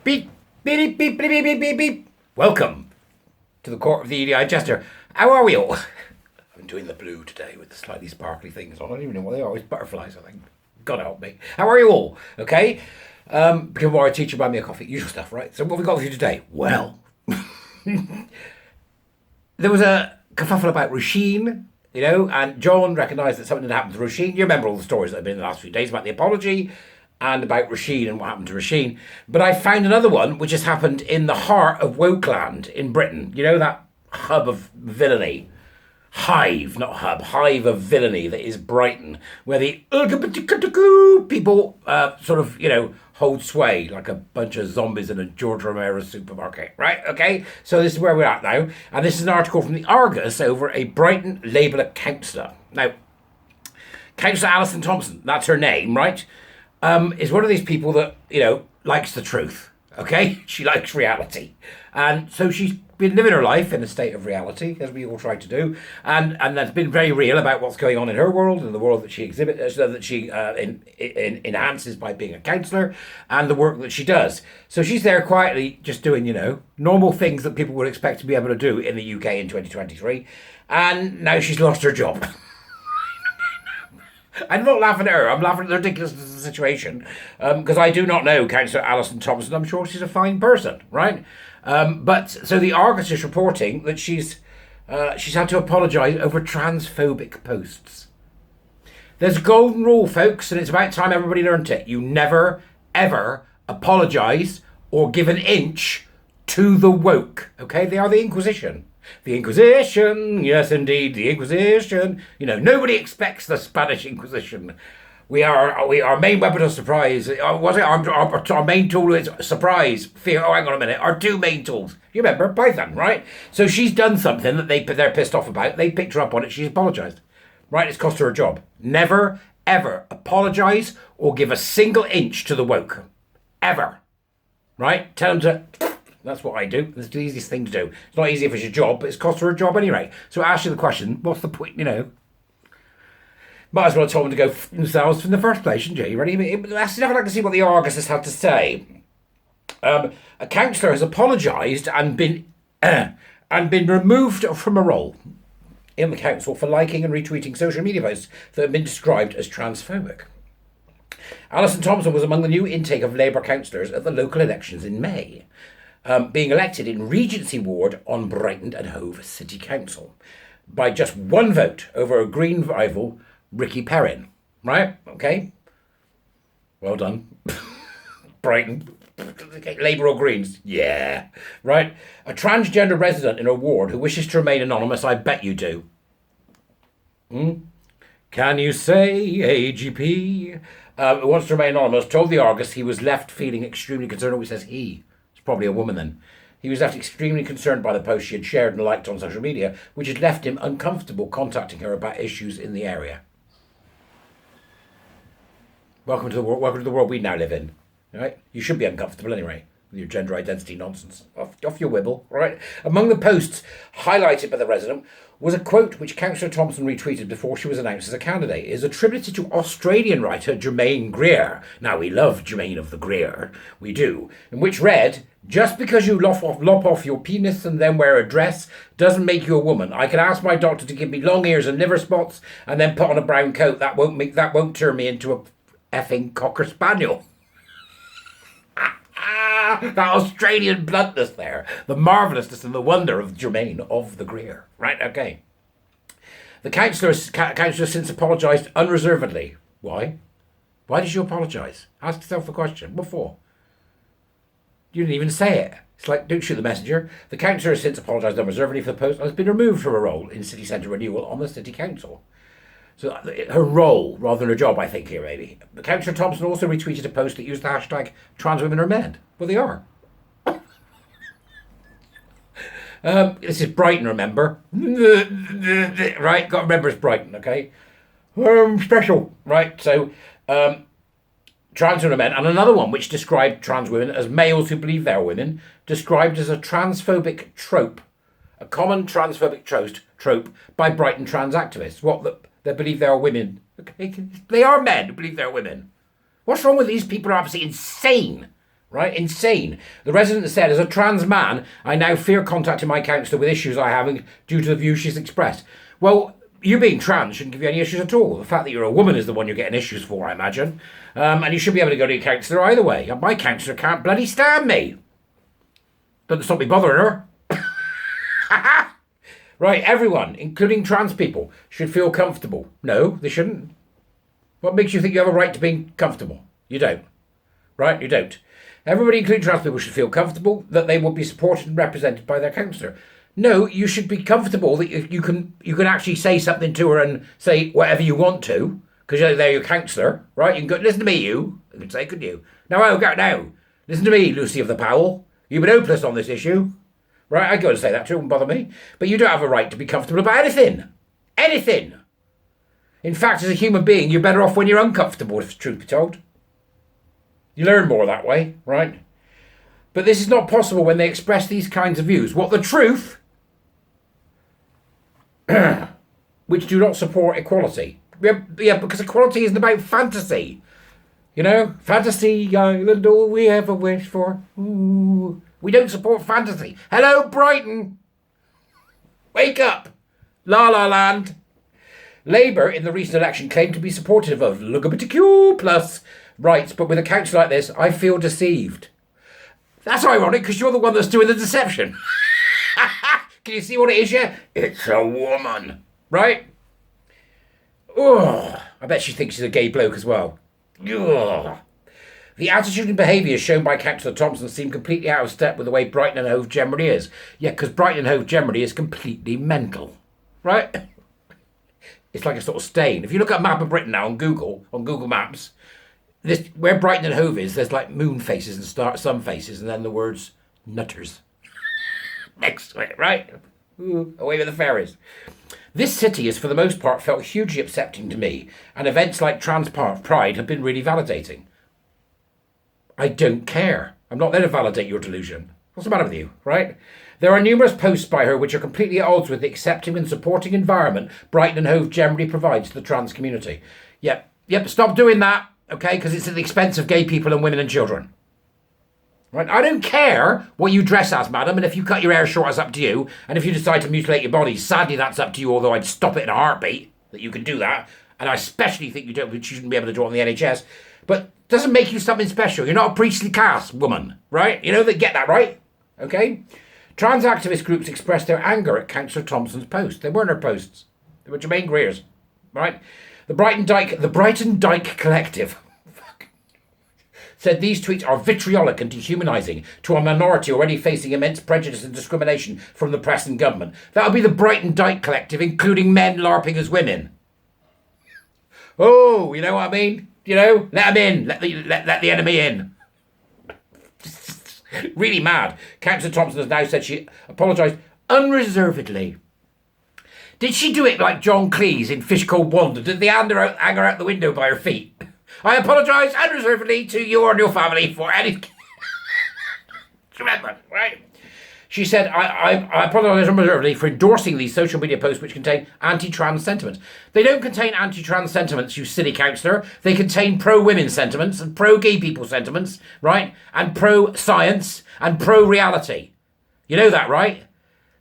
Beep, beep, beep, beep, beep, beep, beep, beep. Welcome to the court of the EDI Jester. How are we all? I'm doing the blue today with the slightly sparkly things on. I don't even know what they are. It's butterflies, I think. God help me. How are you all? Okay. Become more a teacher, buy me a coffee. Usual stuff, right? So what have we got for you today? Well, there was a kerfuffle about Roisin, you know, and John recognised that something had happened to Roisin. You remember all the stories that have been in the last few days about the apology and about Roisin and what happened to Roisin. But I found another one which has happened in the heart of Wokeland in Britain. You know, that hub of villainy. Hive, not hub, hive of villainy that is Brighton, where the people sort of, you know, hold sway like a bunch of zombies in a George Romero supermarket, right? Okay, so this is where we're at now, and this is an article from the Argus over a Brighton Labour councillor. Now, Councillor Alison Thompson, that's her name, right? Is one of these people that, you know, likes the truth, okay? She likes reality. And so she's been living her life in a state of reality, as we all try to do, and that's been very real about what's going on in her world and the world that she exhibits, that she enhances by being a councillor, and the work that she does. So she's there quietly, just doing, you know, normal things that people would expect to be able to do in the UK in 2023, and now she's lost her job. I'm not laughing at her, I'm laughing at the ridiculousness of the situation, because I do not know Councillor Alison Thompson. I'm sure she's a fine person, right? But so the Argus is reporting that she's had to apologise over transphobic posts. There's a golden rule, folks, and it's about time everybody learnt it. You never, ever apologise or give an inch to the woke. Okay, they are the Inquisition. The Inquisition, yes indeed, the Inquisition. You know, nobody expects the Spanish Inquisition. Our main weapon of surprise, was it? Our main tool is surprise, fear. Oh, hang on a minute. Our two main tools. You remember, Python, right? So she's done something that they're pissed off about. They picked her up on it. She's apologised. Right? It's cost her a job. Never, ever apologise or give a single inch to the woke. Ever. Right? Tell them to... That's what I do. It's the easiest thing to do. It's not easy if it's your job, but it's cost her a job anyway. So I ask you the question, what's the point, you know? Might as well have told them to go f themselves in the first place, shouldn't you? You ready? Let's never like to see what the Argus has had to say. A councillor has apologised and been removed from a role in the council for liking and retweeting social media posts that have been described as transphobic. Alison Thompson was among the new intake of Labour councillors at the local elections in May, being elected in Regency Ward on Brighton and Hove City Council by just one vote over a Green rival, Ricky Perrin. Right? Okay. Well done. Brighton. Labour or Greens? Yeah. Right? A transgender resident in a ward who wishes to remain anonymous, I bet you do. Can you say AGP? Who wants to remain anonymous, told the Argus he was left feeling extremely concerned. Oh, he says he. It's probably a woman then. He was left extremely concerned by the post she had shared and liked on social media, which had left him uncomfortable contacting her about issues in the area. Welcome to the world we now live in. Right? You should be uncomfortable anyway with your gender identity nonsense. Off your wibble, right? Among the posts highlighted by the resident was a quote which Councillor Thompson retweeted before she was announced as a candidate. It is attributed to Australian writer Germaine Greer. Now, we love Germaine of the Greer. We do. In which read, just because you lop off your penis and then wear a dress doesn't make you a woman. I can ask my doctor to give me long ears and liver spots and then put on a brown coat. That won't turn me into a effing Cocker Spaniel. That Australian bluntness there. The marvellousness and the wonder of Germaine of the Greer. Right, okay. The councillor has since apologised unreservedly. Why? Why did you apologise? Ask yourself the question. What for? You didn't even say it. It's like, don't shoot the messenger. The councillor has since apologised unreservedly for the post and has been removed from her role in city centre renewal on the city council. So her role, rather than her job, I think, here, maybe. Councillor Thompson also retweeted a post that used the hashtag trans women are men. Well, they are. This is Brighton, remember? Right? Got to remember it's Brighton, okay? Special, right? So, trans women are men. And another one which described trans women as males who believe they're women, described as a transphobic trope. A common transphobic trope by Brighton trans activists. They believe they are women. Okay? They are men who believe they're women. What's wrong with these people? Are absolutely insane, Right? Insane. The resident said, as a trans man, I now fear contacting my counsellor with issues I have due to the views she's expressed. Well, you being trans shouldn't give you any issues at all. The fact that you're a woman is the one you're getting issues for, I imagine. And you should be able to go to your counsellor either way. And my counsellor can't bloody stand me. Doesn't stop me bothering her. Right, everyone, including trans people, should feel comfortable. No, they shouldn't. What makes you think you have a right to being comfortable? You don't. Right? You don't. Everybody, including trans people, should feel comfortable that they will be supported and represented by their counsellor. No, you should be comfortable that you can actually say something to her and say whatever you want to, because they're your counsellor, right? You can go, listen to me, you can say, couldn't you? Now, listen to me, Lucy of the Powell. You've been hopeless on this issue. Right, I go and say that to her, it won't bother me. But you don't have a right to be comfortable about anything. Anything. In fact, as a human being, you're better off when you're uncomfortable, if the truth be told. You learn more that way, right? But this is not possible when they express these kinds of views. What the truth, which do not support equality. Yeah, because equality isn't about fantasy. You know, fantasy island, all we ever wish for. Ooh. We don't support fantasy. Hello, Brighton. Wake up. La La Land. Labour in the recent election claimed to be supportive of LGBTQ plus rights, but with a council like this, I feel deceived. That's ironic because you're the one that's doing the deception. Can you see what it is, yeah? It's a woman. Right? Oh, I bet she thinks she's a gay bloke as well. Ugh. The attitude and behaviour shown by Councillor Thompson seem completely out of step with the way Brighton and Hove generally is. Yeah, because Brighton and Hove generally is completely mental. Right? It's like a sort of stain. If you look at a map of Britain now on Google Maps, where Brighton and Hove is, there's like moon faces and sun faces, and then the words nutters next to it, right? Ooh, away with the fairies. This city has for the most part felt hugely accepting to me, and events like Trans Pride have been really validating. I don't care. I'm not there to validate your delusion. What's the matter with you, right? There are numerous posts by her which are completely at odds with the accepting and supporting environment Brighton and Hove generally provides to the trans community. Yep, stop doing that, okay, because it's at the expense of gay people and women and children. Right? I don't care what you dress as, madam, and if you cut your hair short, it's up to you, and if you decide to mutilate your body, sadly that's up to you, although I'd stop it in a heartbeat, that you can do that, and I especially think you shouldn't be able to do it on the NHS, but doesn't make you something special. You're not a priestly caste woman, right? You know, they get that, right? Okay? Trans activist groups expressed their anger at Councillor Thompson's post. They weren't her posts. They were Germaine Greer's, right? The Brighton Dyke Collective said these tweets are vitriolic and dehumanising to a minority already facing immense prejudice and discrimination from the press and government. That would be the Brighton Dyke Collective, including men LARPing as women. Oh, you know what I mean? You know, let them in. Let the enemy in. Really mad. Councillor Thompson has now said she apologised unreservedly. Did she do it like John Cleese in Fish Called Wanda? Did they hang her out the window by her feet? I apologise unreservedly to you and your family for any... Remember, right? She said, I apologise unreservedly for endorsing these social media posts which contain anti-trans sentiments. They don't contain anti-trans sentiments, you silly councillor. They contain pro-women sentiments and pro-gay people sentiments, right? And pro-science and pro-reality. You know that, right?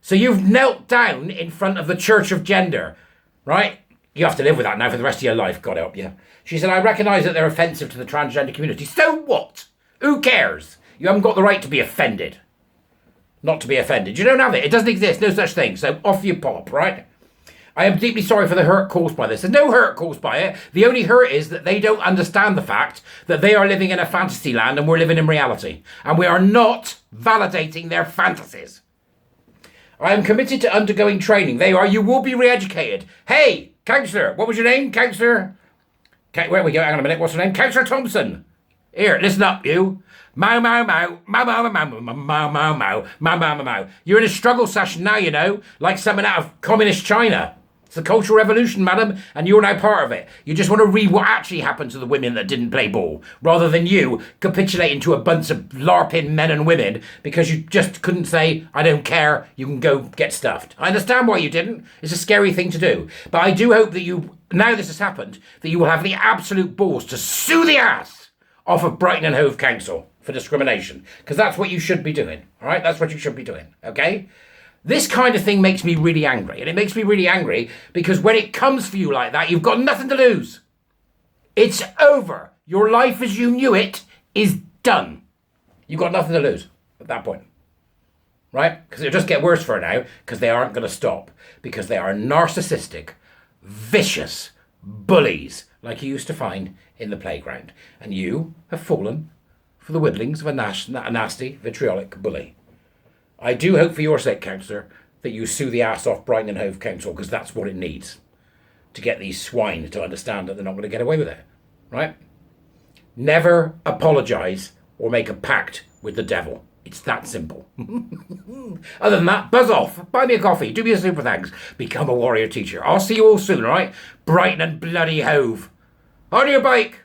So you've knelt down in front of the Church of Gender, right? You have to live with that now for the rest of your life, God help you. She said, I recognise that they're offensive to the transgender community. So what? Who cares? You haven't got the right to be offended. Not to be offended. You don't have it. It doesn't exist. No such thing. So off you pop, right? I am deeply sorry for the hurt caused by this. There's no hurt caused by it. The only hurt is that they don't understand the fact that they are living in a fantasy land and we're living in reality. And we are not validating their fantasies. I am committed to undergoing training. There you are. You will be re-educated. Hey, councillor. What was your name? Councillor? Where we go? Hang on a minute. What's your name? Councillor Thompson. Here, listen up, you. Mau, mau, mau, mau, mau, mau, mau, mau, mau, mau, mau, mau, mau, mau. You're in a struggle session now, you know, like something out of communist China. It's the Cultural Revolution, madam, and you're now part of it. You just want to read what actually happened to the women that didn't play ball, rather than you capitulating to a bunch of LARPing men and women because you just couldn't say, I don't care, you can go get stuffed. I understand why you didn't. It's a scary thing to do. But I do hope that you, now this has happened, that you will have the absolute balls to sue the ass off of Brighton and Hove Council. for discrimination, because that's what you should be doing. All right, that's what you should be doing. Okay. This kind of thing makes me really angry, and it makes me really angry because when it comes for you like that, you've got nothing to lose. It's over. Your life as you knew it is done. You've got nothing to lose at that point. Right? Because it'll just get worse for now, because they aren't going to stop. Because they are narcissistic, vicious bullies like you used to find in the playground. And you have fallen for the whittlings of a nasty, vitriolic bully. I do hope for your sake, Councillor, that you sue the ass off Brighton and Hove Council, because that's what it needs to get these swine to understand that they're not going to get away with it. Right? Never apologise or make a pact with the devil. It's that simple. Other than that, buzz off. Buy me a coffee. Do me a super thanks. Become a warrior teacher. I'll see you all soon, all right? Brighton and bloody Hove. On your bike.